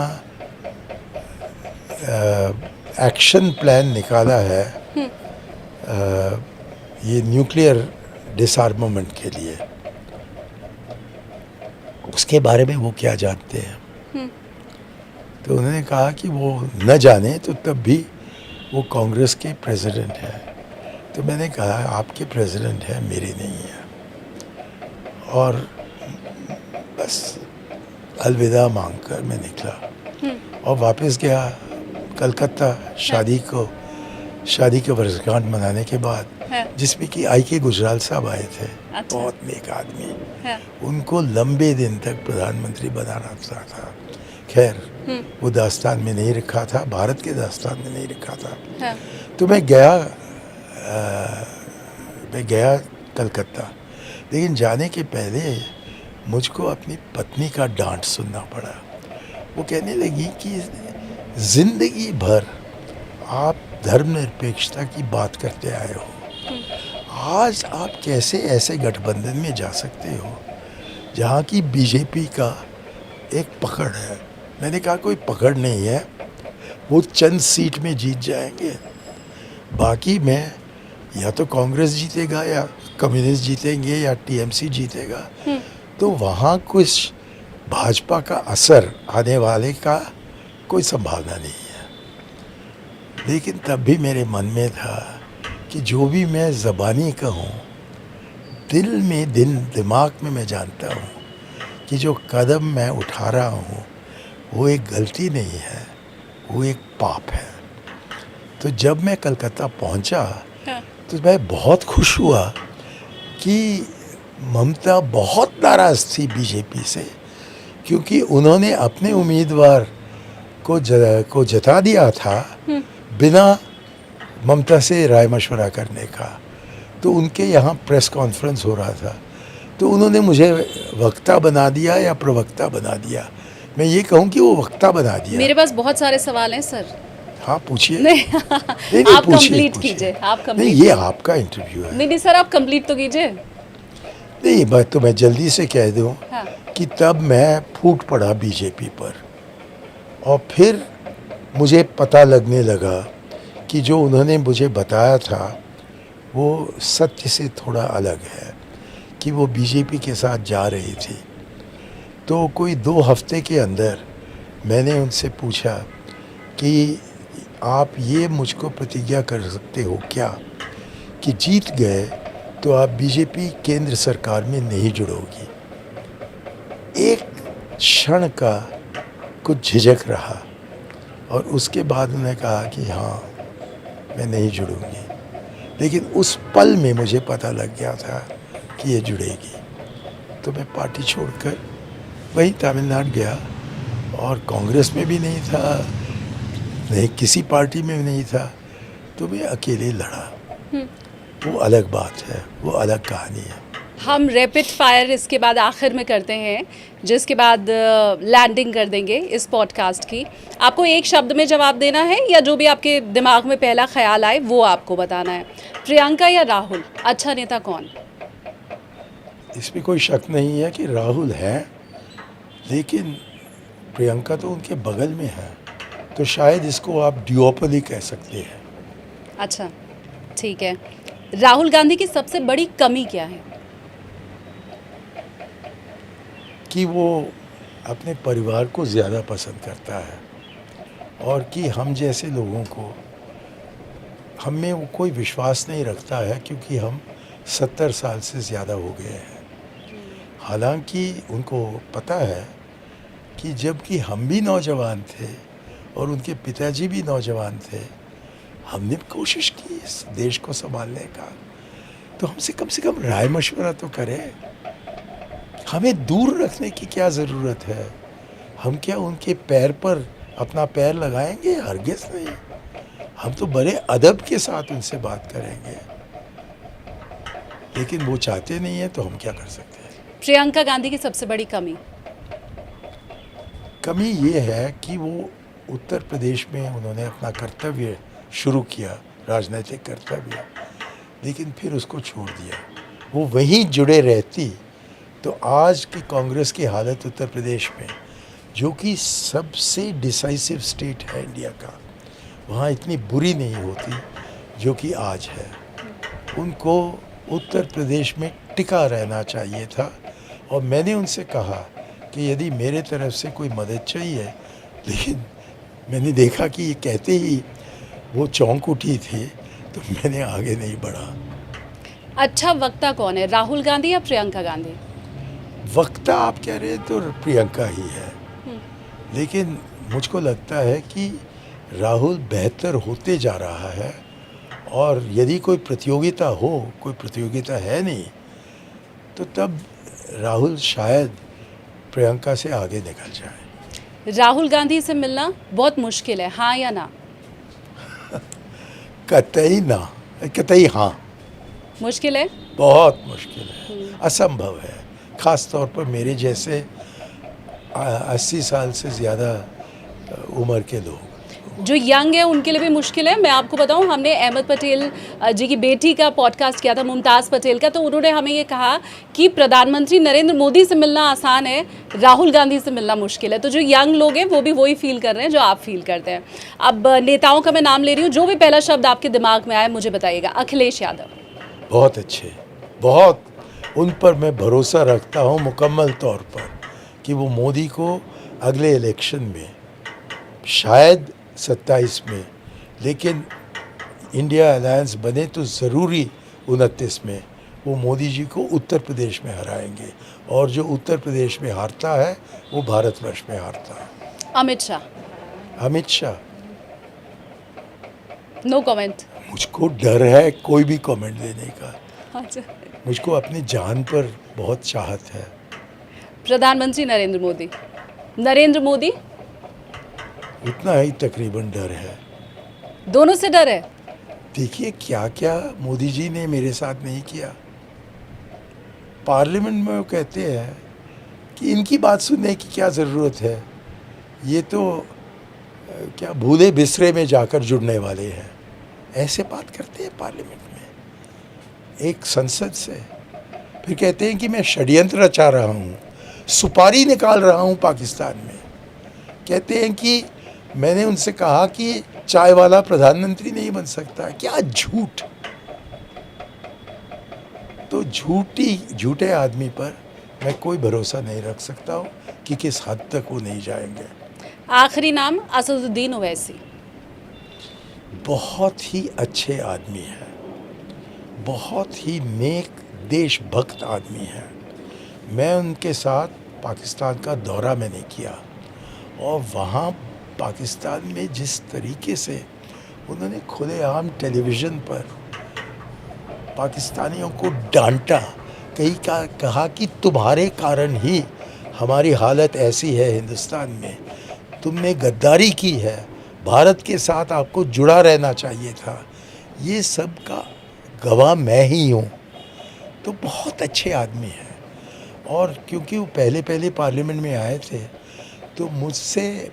एक्शन प्लान निकाला है ये न्यूक्लियर डिसआर्मामेंट के लिए, उसके बारे में वो क्या जानते हैं। तो उन्होंने कहा कि वो न जाने तो तब भी वो कांग्रेस के प्रेसिडेंट हैं। तो मैंने कहा आपके प्रेसिडेंट हैं, मेरे नहीं हैं। और बस अलविदा मांगकर मैं निकला और वापस गया कलकत्ता शादी के वर्षगांठ मनाने के बाद, जिसमें कि आई.के. गुजराल साहब आए थे। अच्छा। बहुत नेक आदमी। उनको लंबे दिन तक प्रधानमंत्री बनाना था। खैर वो दास्तान में नहीं रखा था, भारत के दास्तान में नहीं रखा था। तो मैं गया कलकत्ता, लेकिन जाने के पहले मुझको अपनी पत्नी का डांट सुनना पड़ा। वो कहने लगी कि जिंदगी भर आप धर्मनिरपेक्षता की बात करते आए हो, आज आप कैसे ऐसे गठबंधन में जा सकते हो जहाँ की बीजेपी का एक पकड़ है। मैंने कहा कोई पकड़ नहीं है, वो चंद सीट में जीत जाएंगे, बाकी में या तो कांग्रेस जीतेगा या कम्युनिस्ट जीतेंगे या टीएमसी जीतेगा। तो वहाँ कुछ भाजपा का असर आने वाले का कोई संभावना नहीं है। लेकिन तब भी मेरे मन में था कि जो भी मैं ज़बानी कहूँ, दिमाग में मैं जानता हूँ कि जो कदम मैं उठा रहा हूँ वो एक गलती नहीं है, वो एक पाप है। तो जब मैं कलकत्ता पहुँचा तो मैं बहुत खुश हुआ कि ममता बहुत नाराज़ थी बीजेपी से, क्योंकि उन्होंने अपने उम्मीदवार को जता दिया था बिना ममता से राय मशवरा करने का। तो उनके यहाँ प्रेस कॉन्फ्रेंस हो रहा था, तो उन्होंने मुझे वक्ता बना दिया या प्रवक्ता बना दिया। मैं ये कहूँ कि वो वक्ता बना दिया। मेरे पास बहुत सारे सवाल हैं सर। हाँ पूछिए। नहीं, नहीं, आप पूछिए, कंप्लीट पूछिए। कीजिए, आप नहीं, कंप्लीट। ये आपका इंटरव्यू है। नहीं सर, आप कंप्लीट तो कीजिए। नहीं, बात तो मैं जल्दी से कह दूं हाँ। कि तब मैं फूट पड़ा बीजेपी पर, और फिर मुझे पता लगने लगा कि जो उन्होंने मुझे बताया था वो सत्य से थोड़ा अलग है, कि वो बीजेपी के साथ जा रही थी। तो कोई 2 हफ्ते के अंदर मैंने उनसे पूछा कि आप ये मुझको प्रतिज्ञा कर सकते हो क्या कि जीत गए तो आप बीजेपी केंद्र सरकार में नहीं जुड़ोगी। एक क्षण का कुछ झिझक रहा, और उसके बाद उन्होंने कहा कि हाँ मैं नहीं जुड़ूंगी। लेकिन उस पल में मुझे पता लग गया था कि ये जुड़ेगी। तो मैं पार्टी छोड़कर वहीं तमिलनाडु गया, और कांग्रेस में भी नहीं था, नहीं किसी पार्टी में भी नहीं था। तो मैं अकेले लड़ा। वो अलग बात है, वो अलग कहानी है। हम रैपिड फायर इसके बाद आखिर में करते हैं, जिसके बाद लैंडिंग कर देंगे इस पॉडकास्ट की। आपको एक शब्द में जवाब देना है, या जो भी आपके दिमाग में पहला ख्याल आए वो आपको बताना है। प्रियंका या राहुल, अच्छा नेता कौन? इसमें कोई शक नहीं है कि राहुल है, लेकिन प्रियंका तो उनके बगल में है, तो शायद इसको आप ड्यूओपली कह सकते हैं। अच्छा, ठीक है। राहुल गांधी की सबसे बड़ी कमी क्या है? कि वो अपने परिवार को ज़्यादा पसंद करता है, और कि हम जैसे लोगों को, हम में वो कोई विश्वास नहीं रखता है, क्योंकि हम 70 साल से ज़्यादा हो गए हैं। हालांकि उनको पता है कि जबकि हम भी नौजवान थे और उनके पिताजी भी नौजवान थे, हमने कोशिश की इस देश को संभालने का, तो हमसे कम से कम राय मशवरा तो करें। हमें दूर रखने की क्या ज़रूरत है? हम क्या उनके पैर पर अपना पैर लगाएंगे? हरगिज़ नहीं। हम तो बड़े अदब के साथ उनसे बात करेंगे, लेकिन वो चाहते नहीं है, तो हम क्या कर सकते हैं? प्रियंका गांधी की सबसे बड़ी कमी? कमी ये है कि वो उत्तर प्रदेश में उन्होंने अपना कर्तव्य शुरू किया, राजनीतिक कर्तव्य, लेकिन फिर उसको छोड़ दिया। वो वहीं जुड़े रहती तो आज की कांग्रेस की हालत उत्तर प्रदेश में, जो कि सबसे डिसाइसिव स्टेट है इंडिया का, वहाँ इतनी बुरी नहीं होती जो कि आज है। उनको उत्तर प्रदेश में टिका रहना चाहिए था, और मैंने उनसे कहा कि यदि मेरे तरफ से कोई मदद चाहिए, लेकिन मैंने देखा कि ये कहते ही वो चौंक उठी थी, तो मैंने आगे नहीं बढ़ा। अच्छा वक्ता कौन है, राहुल गांधी या प्रियंका गांधी? वक्ता आप कह रहे हैं तो प्रियंका ही है, लेकिन मुझको लगता है कि राहुल बेहतर होते जा रहा है, और यदि कोई प्रतियोगिता हो, कोई प्रतियोगिता है नहीं, तो तब राहुल शायद प्रियंका से आगे निकल जाए। राहुल गांधी से मिलना बहुत मुश्किल है, हाँ या ना? कतई ना, कतई हाँ। मुश्किल है, बहुत मुश्किल है, असंभव है, ख़ास तौर पर मेरे जैसे 80 साल से ज़्यादा उम्र के लोग। जो यंग है उनके लिए भी मुश्किल है। मैं आपको बताऊं, हमने अहमद पटेल जी की बेटी का पॉडकास्ट किया था, मुमताज़ पटेल का, तो उन्होंने हमें ये कहा कि प्रधानमंत्री नरेंद्र मोदी से मिलना आसान है, राहुल गांधी से मिलना मुश्किल है। तो जो यंग लोग हैं वो भी वही फील कर रहे हैं जो आप फील करते हैं। अब नेताओं का मैं नाम ले रही हूँ, जो भी पहला शब्द आपके दिमाग में आए मुझे बताइएगा। अखिलेश यादव। बहुत अच्छे, बहुत, उन पर मैं भरोसा रखता हूँ मुकम्मल तौर पर कि वो मोदी को अगले इलेक्शन में, शायद 27 में, लेकिन इंडिया अलायंस बने तो ज़रूरी 29 में, वो मोदी जी को उत्तर प्रदेश में हराएंगे, और जो उत्तर प्रदेश में हारता है वो भारतवर्ष में हारता है। अमित शाह। Amit Shah, no comment. मुझको डर है कोई भी कमेंट देने का, अच्छा। मुझको अपनी जान पर बहुत चाहत है। प्रधानमंत्री नरेंद्र मोदी, नरेंद्र मोदी, उतना ही तकरीबन डर है। दोनों से डर है। देखिए क्या क्या मोदी जी ने मेरे साथ नहीं किया। पार्लियामेंट में वो कहते हैं कि इनकी बात सुनने की क्या ज़रूरत है, ये तो क्या भूले बिसरे में जाकर जुड़ने वाले हैं। ऐसे बात करते हैं पार्लियामेंट में, एक संसद से। फिर कहते हैं कि मैं षड्यंत्र रचा रहा हूँ, सुपारी निकाल रहा हूँ पाकिस्तान में। कहते हैं कि मैंने उनसे कहा कि चाय वाला प्रधानमंत्री नहीं बन सकता। क्या झूठ! तो झूठे आदमी पर मैं कोई भरोसा नहीं रख सकता हूँ कि किस हद तक वो नहीं जाएंगे। आखिरी नाम असदुद्दीन ओवैसी। बहुत ही अच्छे आदमी हैं, बहुत ही नेक देशभक्त आदमी हैं। मैं उनके साथ पाकिस्तान का दौरा मैंने किया और वहाँ पाकिस्तान में जिस तरीके से उन्होंने खुलेआम टेलीविज़न पर पाकिस्तानियों को डांटा, कहा कि तुम्हारे कारण ही हमारी हालत ऐसी है हिंदुस्तान में, तुमने गद्दारी की है, भारत के साथ आपको जुड़ा रहना चाहिए था, ये सब का गवाह मैं ही हूँ। तो बहुत अच्छे आदमी हैं। और क्योंकि वो पहले पार्लियामेंट में आए थे तो मुझसे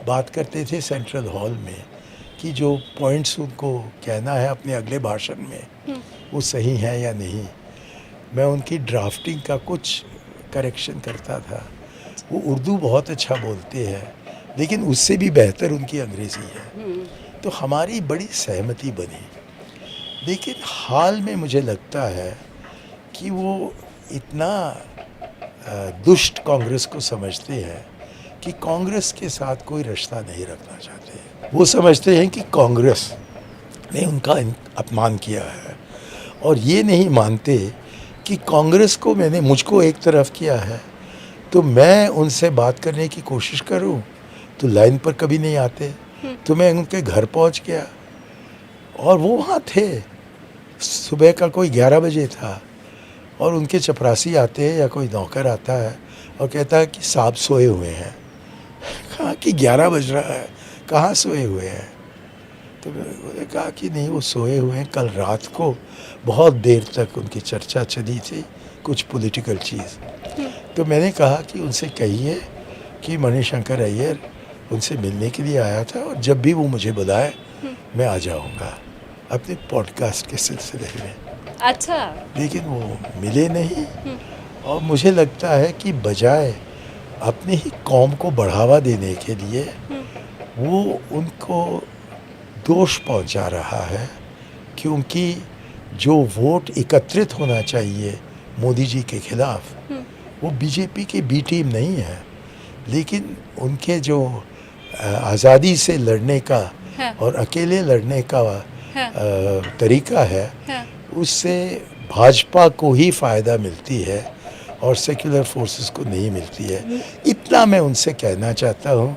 बात करते थे सेंट्रल हॉल में कि जो पॉइंट्स उनको कहना है अपने अगले भाषण में वो सही है या नहीं। मैं उनकी ड्राफ्टिंग का कुछ करेक्शन करता था। वो उर्दू बहुत अच्छा बोलते हैं, लेकिन उससे भी बेहतर उनकी अंग्रेज़ी है। तो हमारी बड़ी सहमति बनी। लेकिन हाल में मुझे लगता है कि वो इतना दुष्ट कांग्रेस को समझते हैं कि कांग्रेस के साथ कोई रिश्ता नहीं रखना चाहते। वो समझते हैं कि कांग्रेस ने उनका अपमान किया है और ये नहीं मानते कि कांग्रेस को मुझको एक तरफ किया है, तो मैं उनसे बात करने की कोशिश करूं तो लाइन पर कभी नहीं आते। तो मैं उनके घर पहुंच गया और वो वहाँ थे। सुबह का कोई 11 बजे था और उनके चपरासी आते हैं या कोई नौकर आता है और कहता है कि साहब सोए हुए हैं। कहा कि 11 बज रहा है, कहाँ सोए हुए हैं? तो मैंने कहा कि नहीं, वो सोए हुए हैं। कल रात को बहुत देर तक उनकी चर्चा चली थी, कुछ पॉलिटिकल चीज़। तो मैंने कहा कि उनसे कहिए कि मणिशंकर अय्यर उनसे मिलने के लिए आया था और जब भी वो मुझे बुलाए मैं आ जाऊंगा अपने पॉडकास्ट के सिलसिले में। अच्छा। लेकिन वो मिले नहीं और मुझे लगता है कि बजाय अपनी ही कौम को बढ़ावा देने के लिए वो उनको दोष पहुंचा रहा है, क्योंकि जो वोट एकत्रित होना चाहिए मोदी जी के खिलाफ वो बीजेपी की बी टीम नहीं है, लेकिन उनके जो आज़ादी से लड़ने का और अकेले लड़ने का तरीका है, उससे भाजपा को ही फ़ायदा मिलती है और सेक्युलर फोर्सेस को नहीं मिलती है। इतना मैं उनसे कहना चाहता हूँ।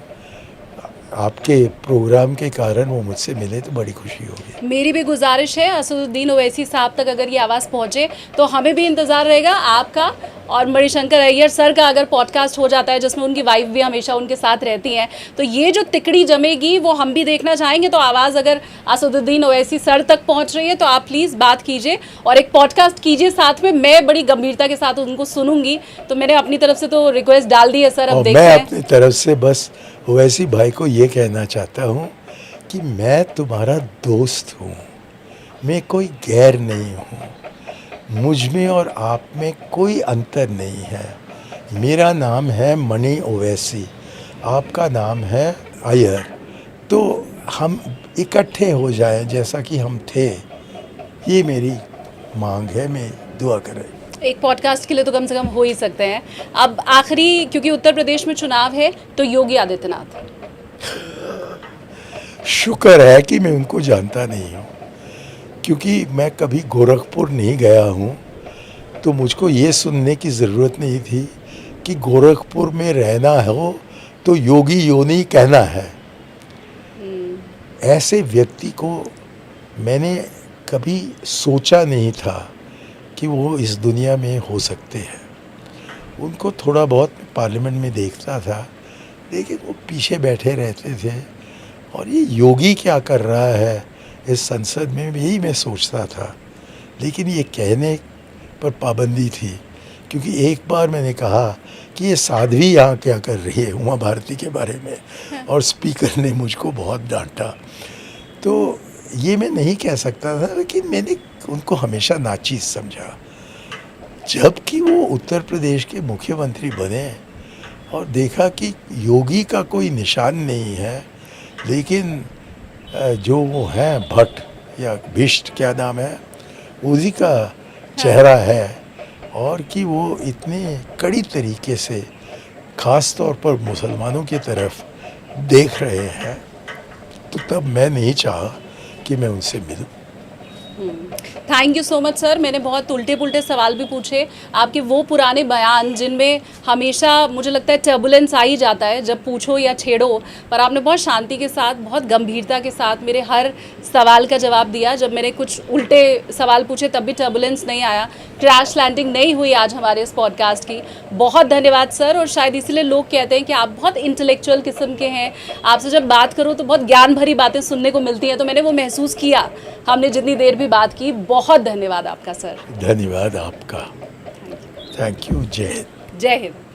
आपके प्रोग्राम के कारण वो मुझसे मिले तो बड़ी खुशी होगी। मेरी भी गुजारिश है असदुद्दीन ओवैसी साहब तक अगर ये आवाज़ पहुँचे तो हमें भी इंतज़ार रहेगा आपका और मणिशंकर अय्यर सर का। अगर पॉडकास्ट हो जाता है जिसमें उनकी वाइफ भी हमेशा उनके साथ रहती हैं, तो ये जो तिकड़ी जमेगी वो हम भी देखना चाहेंगे। तो आवाज़ अगर असदुद्दीन ओवैसी सर तक पहुँच रही है तो आप प्लीज़ बात कीजिए और एक पॉडकास्ट कीजिए साथ में। मैं बड़ी गंभीरता के साथ उनको सुनूंगी। तो मैंने अपनी तरफ से तो रिक्वेस्ट डाल दी है सर, अब देखते हैं। मैं अपनी तरफ से बस ओवैसी भाई को ये कहना चाहता हूँ कि मैं तुम्हारा दोस्त हूँ, मैं कोई गैर नहीं हूँ। मुझ में और आप में कोई अंतर नहीं है। मेरा नाम है मणि ओवैसी, आपका नाम है अय्यर। तो हम इकट्ठे हो जाएं जैसा कि हम थे, ये मेरी मांग है। मैं दुआ करें। एक पॉडकास्ट के लिए तो कम से कम हो ही सकते हैं। अब आखिरी, क्योंकि उत्तर प्रदेश में चुनाव है, तो योगी आदित्यनाथ। शुक्र है कि मैं उनको जानता नहीं हूँ, क्योंकि मैं कभी गोरखपुर नहीं गया हूँ, तो मुझको ये सुनने की ज़रूरत नहीं थी कि गोरखपुर में रहना हो तो योगी योनी कहना है। ऐसे व्यक्ति को मैंने कभी सोचा नहीं था कि वो इस दुनिया में हो सकते हैं। उनको थोड़ा बहुत पार्लियामेंट में देखता था, लेकिन वो पीछे बैठे रहते थे और ये योगी क्या कर रहा है इस संसद में, यही मैं सोचता था। लेकिन ये कहने पर पाबंदी थी, क्योंकि एक बार मैंने कहा कि ये साध्वी यहाँ क्या कर रही है उमा भारती के बारे में, और स्पीकर ने मुझको बहुत डांटा। तो ये मैं नहीं कह सकता था, लेकिन मैंने उनको हमेशा नाचीज समझा। जबकि वो उत्तर प्रदेश के मुख्यमंत्री बने और देखा कि योगी का कोई निशान नहीं है, लेकिन जो वो हैं भट्ट या भिष्ट क्या नाम है, उसी का चेहरा है, और कि वो इतने कड़ी तरीके से ख़ास तौर पर मुसलमानों की तरफ देख रहे हैं, तो तब मैं नहीं चाहा कि मैं उनसे मिलूं। Thank you so much sir. मैंने बहुत उल्टे पुल्टे सवाल भी पूछे, आपके वो पुराने बयान जिनमें हमेशा मुझे लगता है टर्बुलेंस आ ही जाता है जब पूछो या छेड़ो, पर आपने बहुत शांति के साथ, बहुत गंभीरता के साथ मेरे हर सवाल का जवाब दिया। जब मैंने कुछ उल्टे सवाल पूछे तब भी टर्बुलेंस नहीं आया, क्रैश लैंडिंग नहीं हुई आज हमारे इस पॉडकास्ट की। बहुत धन्यवाद सर। और शायद इसीलिए लोग कहते हैं कि आप बहुत इंटेलेक्चुअल किस्म के हैं, आपसे जब बात करो तो बहुत ज्ञान भरी बातें सुनने को मिलती हैं, तो मैंने वो महसूस किया हमने जितनी देर भी बात की। बहुत धन्यवाद आपका सर। धन्यवाद आपका। Thank you. जय हिंद। जय हिंद।